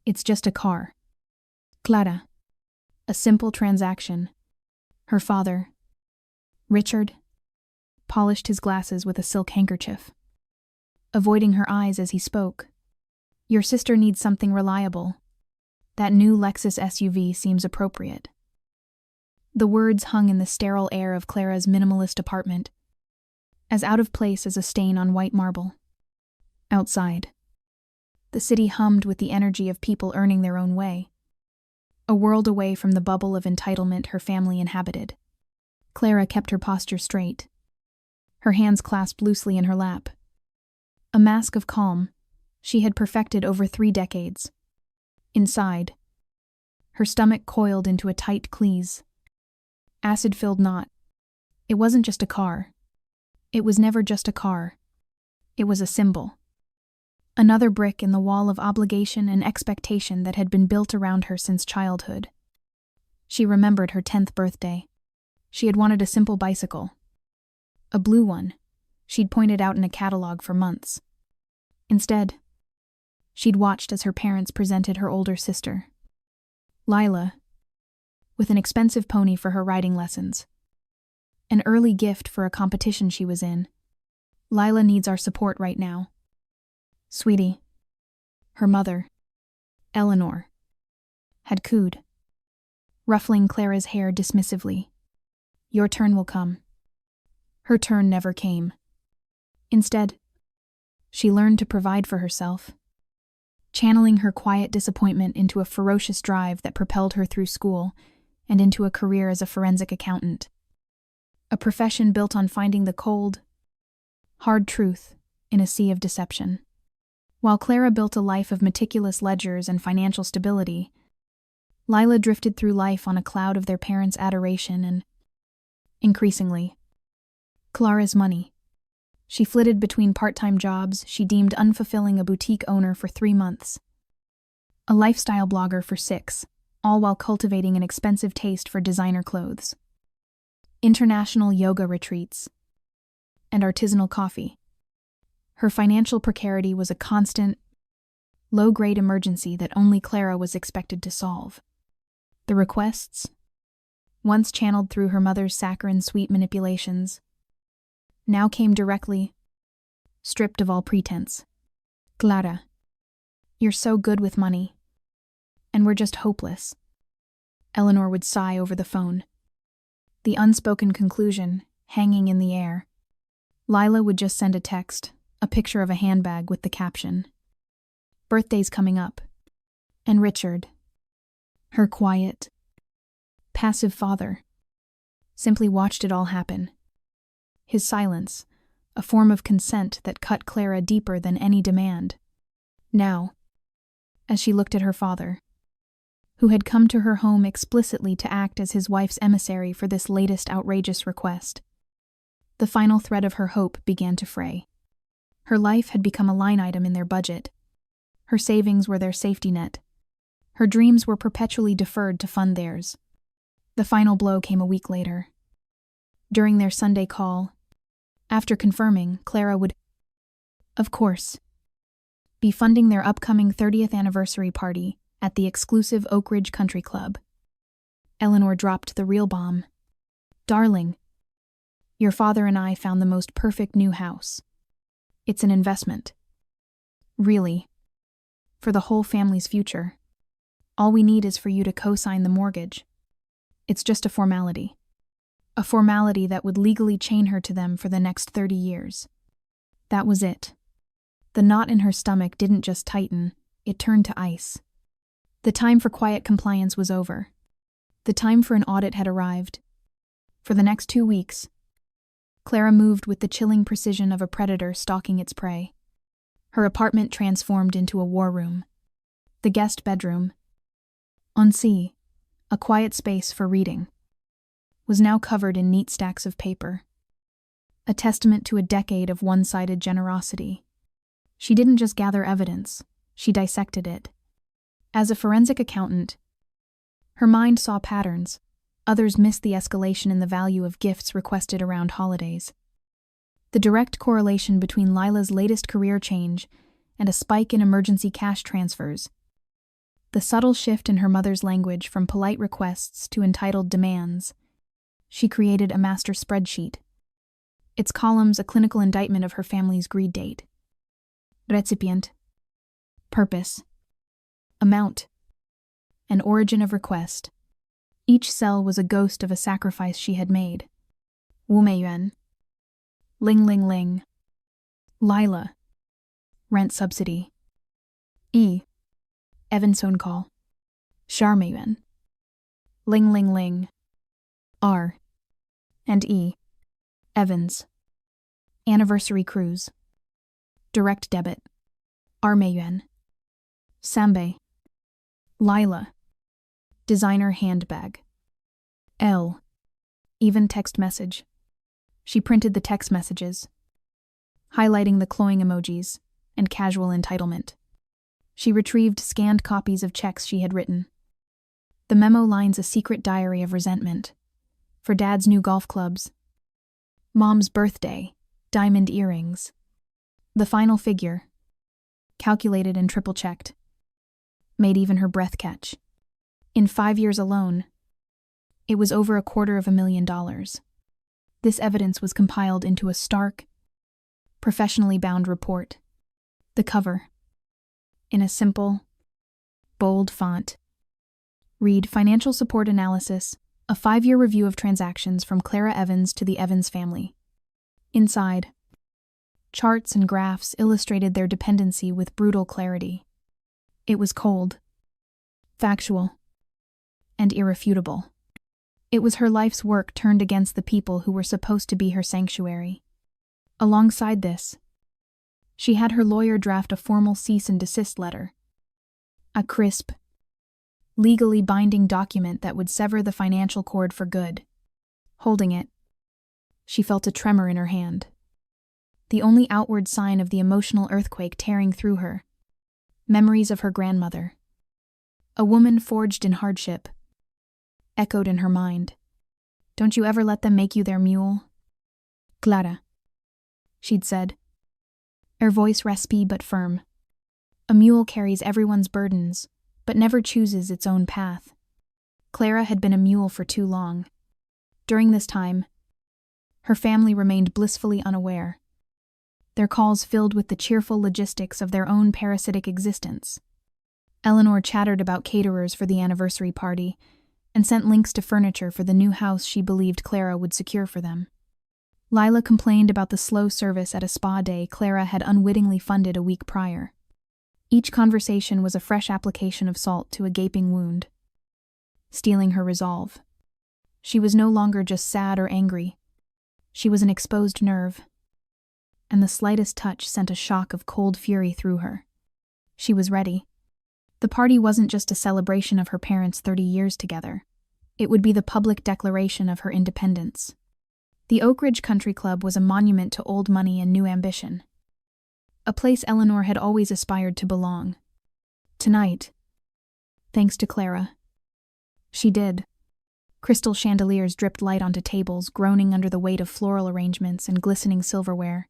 It's just a car. Clara. A simple transaction. Her father, Richard, polished his glasses with a silk handkerchief, avoiding her eyes as he spoke. Your sister needs something reliable. That new Lexus SUV seems appropriate. The words hung in the sterile air of Clara's minimalist apartment, as out of place as a stain on white marble. Outside, the city hummed with the energy of people earning their own way, a world away from the bubble of entitlement her family inhabited. Clara kept her posture straight, her hands clasped loosely in her lap. A mask of calm she had perfected over 3 decades. Inside, her stomach coiled into a tight cleese. Acid-filled knot. It wasn't just a car. It was never just a car. It was a symbol. Another brick in the wall of obligation and expectation that had been built around her since childhood. She remembered her 10th birthday. She had wanted a simple bicycle. A blue one she'd pointed out in a catalog for months. Instead, she'd watched as her parents presented her older sister, Lila, with an expensive pony for her riding lessons. An early gift for a competition she was in. Lila needs our support right now. Sweetie, her mother, Eleanor, had cooed, ruffling Clara's hair dismissively. Your turn will come. Her turn never came. Instead, she learned to provide for herself, channeling her quiet disappointment into a ferocious drive that propelled her through school and into a career as a forensic accountant. A profession built on finding the cold, hard truth in a sea of deception. While Clara built a life of meticulous ledgers and financial stability, Lila drifted through life on a cloud of their parents' adoration and, increasingly, Clara's money. She flitted between part-time jobs she deemed unfulfilling, a boutique owner for 3 months, a lifestyle blogger for 6, all while cultivating an expensive taste for designer clothes, international yoga retreats, and artisanal coffee. Her financial precarity was a constant, low-grade emergency that only Clara was expected to solve. The requests, once channeled through her mother's saccharine sweet manipulations, now came directly, stripped of all pretense. Clara, you're so good with money, and we're just hopeless. Eleanor would sigh over the phone, the unspoken conclusion hanging in the air. Lila would just send a text, a picture of a handbag with the caption, "Birthday's coming up." And Richard, her quiet, passive father, simply watched it all happen. His silence, a form of consent that cut Clara deeper than any demand. Now, as she looked at her father, who had come to her home explicitly to act as his wife's emissary for this latest outrageous request, the final thread of her hope began to fray. Her life had become a line item in their budget. Her savings were their safety net. Her dreams were perpetually deferred to fund theirs. The final blow came a week later. During their Sunday call, after confirming, Clara would, of course, be funding their upcoming 30th anniversary party at the exclusive Oak Ridge Country Club. Eleanor dropped the real bomb. "Darling, your father and I found the most perfect new house. It's an investment. Really. For the whole family's future. All we need is for you to co-sign the mortgage. It's just a formality. A formality that would legally chain her to them for the next 30 years. That was it. The knot in her stomach didn't just tighten, it turned to ice. The time for quiet compliance was over. The time for an audit had arrived. For the next 2 weeks, Clara moved with the chilling precision of a predator stalking its prey. Her apartment transformed into a war room. The guest bedroom, en C, a quiet space for reading, was now covered in neat stacks of paper. A testament to a decade of one-sided generosity. She didn't just gather evidence, she dissected it. As a forensic accountant, her mind saw patterns. Others missed the escalation in the value of gifts requested around holidays. The direct correlation between Lila's latest career change and a spike in emergency cash transfers The subtle shift in her mother's language from polite requests to entitled demands. She created a master spreadsheet. Its columns a clinical indictment of her family's greed date. Recipient. Purpose. Amount. And origin of request. Each cell was a ghost of a sacrifice she had made. Wumeyuan. Ling Ling Ling. Lila. Rent subsidy. E. Evanson call. Charmeyuan. Ling Ling Ling. R. And E. Evans. Anniversary cruise. Direct debit. Armeyuan. Sambe. Lila. Designer handbag. L. Even text message. She printed the text messages, highlighting the cloying emojis and casual entitlement. She retrieved scanned copies of checks she had written. The memo lines a secret diary of resentment. For Dad's new golf clubs. Mom's birthday. Diamond earrings. The final figure. Calculated and triple-checked. Made even her breath catch. In 5 years alone, it was over $250,000. This evidence was compiled into a stark, professionally bound report. The cover. In a simple, bold font. Read Financial Support Analysis, a 5-year review of transactions from Clara Evans to the Evans family. Inside, charts and graphs illustrated their dependency with brutal clarity. It was cold, factual, and irrefutable. It was her life's work turned against the people who were supposed to be her sanctuary. Alongside this, she had her lawyer draft a formal cease and desist letter. A crisp, legally binding document that would sever the financial cord for good. Holding it, she felt a tremor in her hand. The only outward sign of the emotional earthquake tearing through her. Memories of her grandmother. A woman forged in hardship. Echoed in her mind. Don't you ever let them make you their mule? Clara, she'd said. Her voice raspy but firm. A mule carries everyone's burdens, but never chooses its own path. Clara had been a mule for too long. During this time, her family remained blissfully unaware. Their calls filled with the cheerful logistics of their own parasitic existence. Eleanor chattered about caterers for the anniversary party and sent links to furniture for the new house she believed Clara would secure for them. Lila complained about the slow service at a spa day Clara had unwittingly funded a week prior. Each conversation was a fresh application of salt to a gaping wound, stealing her resolve. She was no longer just sad or angry. She was an exposed nerve, and the slightest touch sent a shock of cold fury through her. She was ready. The party wasn't just a celebration of her parents' 30 years together. It would be the public declaration of her independence. The Oak Ridge Country Club was a monument to old money and new ambition. A place Eleanor had always aspired to belong. Tonight, thanks to Clara, she did. Crystal chandeliers dripped light onto tables, groaning under the weight of floral arrangements and glistening silverware.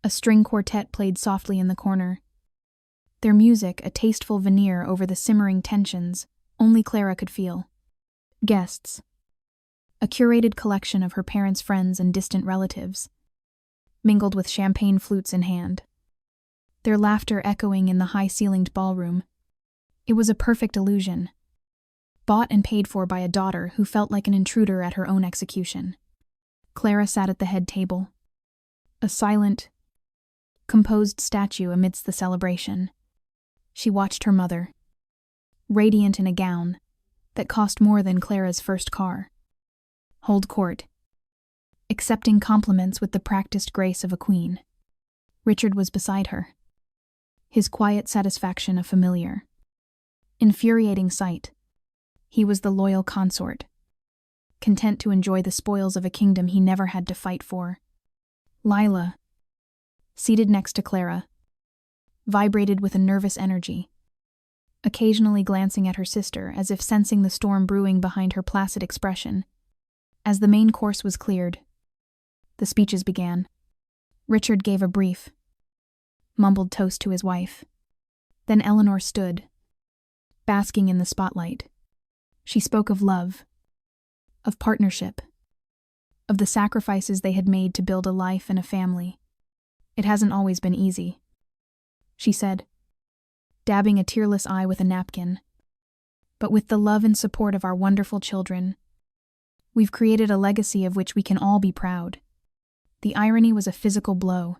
A string quartet played softly in the corner. Their music a tasteful veneer over the simmering tensions only Clara could feel. Guests. A curated collection of her parents' friends and distant relatives, mingled with champagne flutes in hand. Their laughter echoing in the high-ceilinged ballroom. It was a perfect illusion. Bought and paid for by a daughter who felt like an intruder at her own execution. Clara sat at the head table. A silent, composed statue amidst the celebration. She watched her mother, radiant in a gown that cost more than Clara's first car, hold court, accepting compliments with the practiced grace of a queen. Richard was beside her, his quiet satisfaction a familiar, infuriating sight. He was the loyal consort, content to enjoy the spoils of a kingdom he never had to fight for. Lila, seated next to Clara, vibrated with a nervous energy, occasionally glancing at her sister as if sensing the storm brewing behind her placid expression. As the main course was cleared, the speeches began. Richard gave a brief, mumbled toast to his wife. Then Eleanor stood, basking in the spotlight. She spoke of love, of partnership, of the sacrifices they had made to build a life and a family. It hasn't always been easy, she said, dabbing a tearless eye with a napkin. But with the love and support of our wonderful children, we've created a legacy of which we can all be proud. The irony was a physical blow,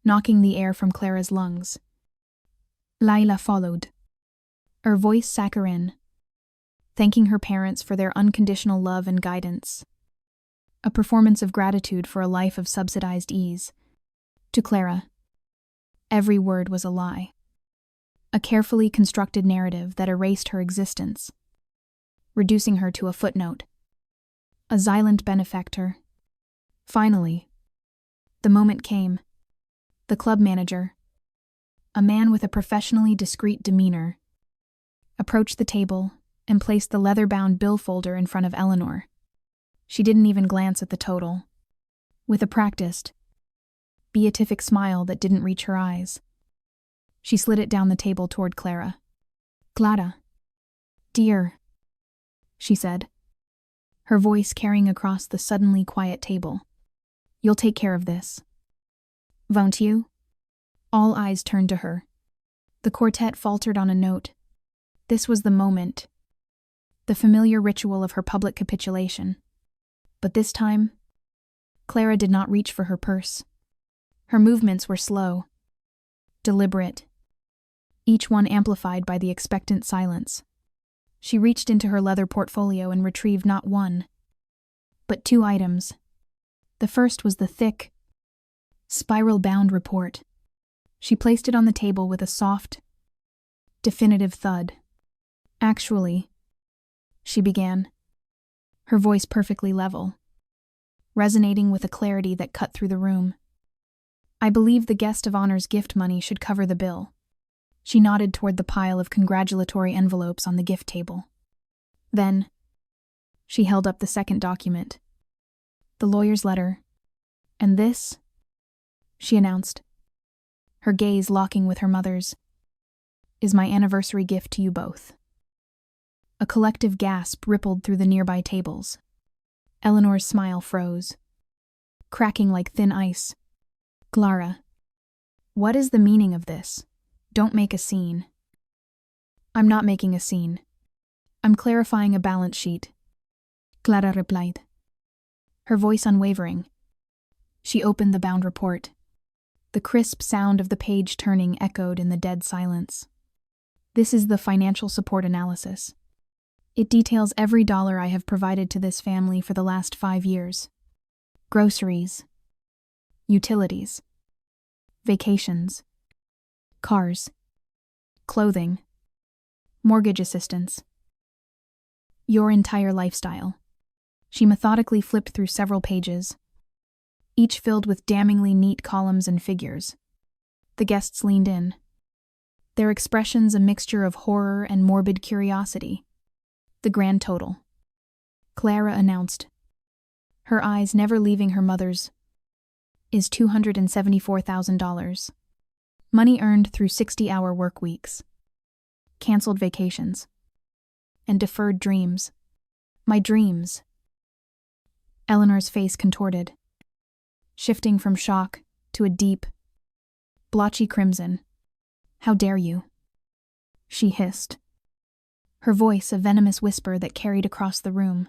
knocking the air from Clara's lungs. Lila followed, her voice saccharine, thanking her parents for their unconditional love and guidance. A performance of gratitude for a life of subsidized ease. To Clara, every word was a lie. A carefully constructed narrative that erased her existence, reducing her to a footnote. A silent benefactor. Finally, the moment came. The club manager, a man with a professionally discreet demeanor, approached the table and placed the leather-bound bill folder in front of Eleanor. She didn't even glance at the total. With a practiced, beatific smile that didn't reach her eyes, she slid it down the table toward Clara. "Clara, dear," she said, her voice carrying across the suddenly quiet table. "You'll take care of this, won't you?" All eyes turned to her. The quartet faltered on a note. This was the moment, the familiar ritual of her public capitulation. But this time, Clara did not reach for her purse. Her movements were slow, deliberate, each one amplified by the expectant silence. She reached into her leather portfolio and retrieved not one, but two items. The first was the thick, spiral-bound report. She placed it on the table with a soft, definitive thud. "Actually," she began, her voice perfectly level, resonating with a clarity that cut through the room, "I believe the guest of honor's gift money should cover the bill." She nodded toward the pile of congratulatory envelopes on the gift table. Then, she held up the second document, the lawyer's letter. "And this," she announced, her gaze locking with her mother's, "is my anniversary gift to you both." A collective gasp rippled through the nearby tables. Eleanor's smile froze, cracking like thin ice. "Clara, what is the meaning of this? Don't make a scene." "I'm not making a scene. I'm clarifying a balance sheet," Clara replied, her voice unwavering. She opened the bound report. The crisp sound of the page turning echoed in the dead silence. "This is the financial support analysis. It details every dollar I have provided to this family for the last 5 years. Groceries, utilities, vacations, cars, clothing, mortgage assistance. Your entire lifestyle." She methodically flipped through several pages, each filled with damningly neat columns and figures. The guests leaned in, their expressions a mixture of horror and morbid curiosity. "The grand total," Clara announced, her eyes never leaving her mother's, "is $274,000. Money earned through 60-hour work weeks, canceled vacations, and deferred dreams. My dreams." Eleanor's face contorted, shifting from shock to a deep, blotchy crimson. "How dare you?" she hissed, her voice a venomous whisper that carried across the room.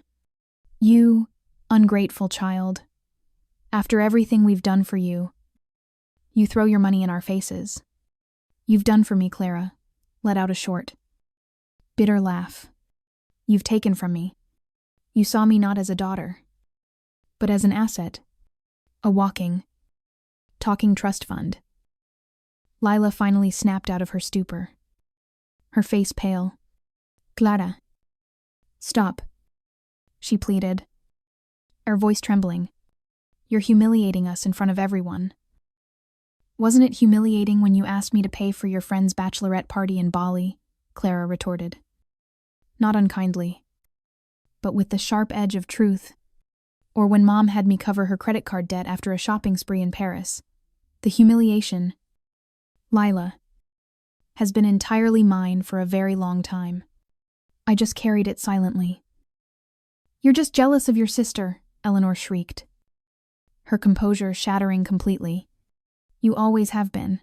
"You, ungrateful child. After everything we've done for you, you throw your money in our faces. You've done for me," Clara let out a short, bitter laugh. "You've taken from me. You saw me not as a daughter, but as an asset, a walking, talking trust fund." Lila finally snapped out of her stupor, her face pale. "Clara, stop," she pleaded, her voice trembling. "You're humiliating us in front of everyone." "Wasn't it humiliating when you asked me to pay for your friend's bachelorette party in Bali?" Clara retorted, not unkindly, but with the sharp edge of truth. "Or when Mom had me cover her credit card debt after a shopping spree in Paris. The humiliation." "Lila, has been entirely mine for a very long time. I just carried it silently. You're just jealous of your sister, Eleanor shrieked, her composure shattering completely. You always have been.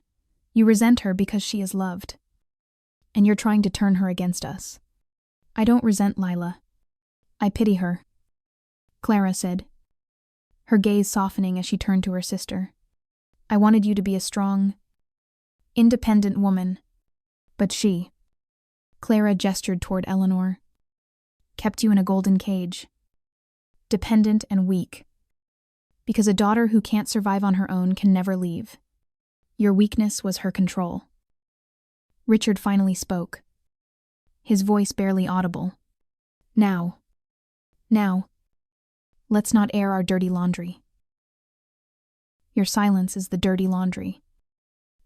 You resent her because she is loved. And you're trying to turn her against us. I don't resent Lila. I pity her, Clara said, her gaze softening as she turned to her sister. I wanted you to be a strong, independent woman. But she, Clara gestured toward Eleanor, kept you in a golden cage, dependent and weak. Because a daughter who can't survive on her own can never leave. Your weakness was her control. Richard finally spoke, his voice barely audible. Now, let's not air our dirty laundry. Your silence is the dirty laundry.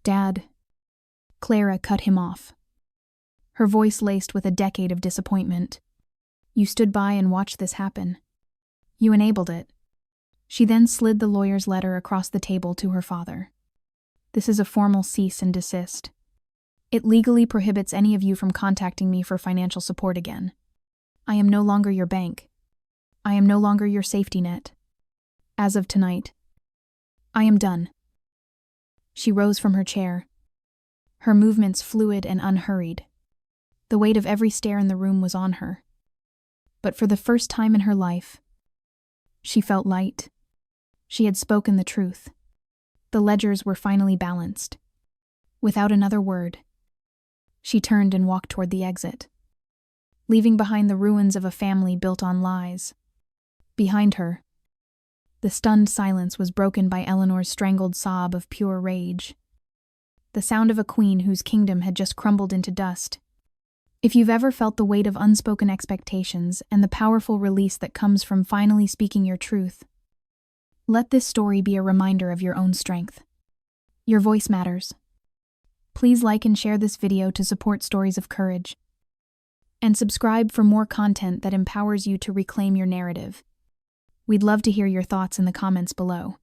Dad. Clara cut him off, her voice laced with a decade of disappointment. You stood by and watched this happen. You enabled it. She then slid the lawyer's letter across the table to her father. This is a formal cease and desist. It legally prohibits any of you from contacting me for financial support again. I am no longer your bank. I am no longer your safety net. As of tonight, I am done. She rose from her chair, her movements fluid and unhurried. The weight of every stare in the room was on her. But for the first time in her life, she felt light. She had spoken the truth. The ledgers were finally balanced. Without another word, she turned and walked toward the exit, leaving behind the ruins of a family built on lies. Behind her, the stunned silence was broken by Eleanor's strangled sob of pure rage. The sound of a queen whose kingdom had just crumbled into dust. If you've ever felt the weight of unspoken expectations and the powerful release that comes from finally speaking your truth, let this story be a reminder of your own strength. Your voice matters. Please like and share this video to support stories of courage. And subscribe for more content that empowers you to reclaim your narrative. We'd love to hear your thoughts in the comments below.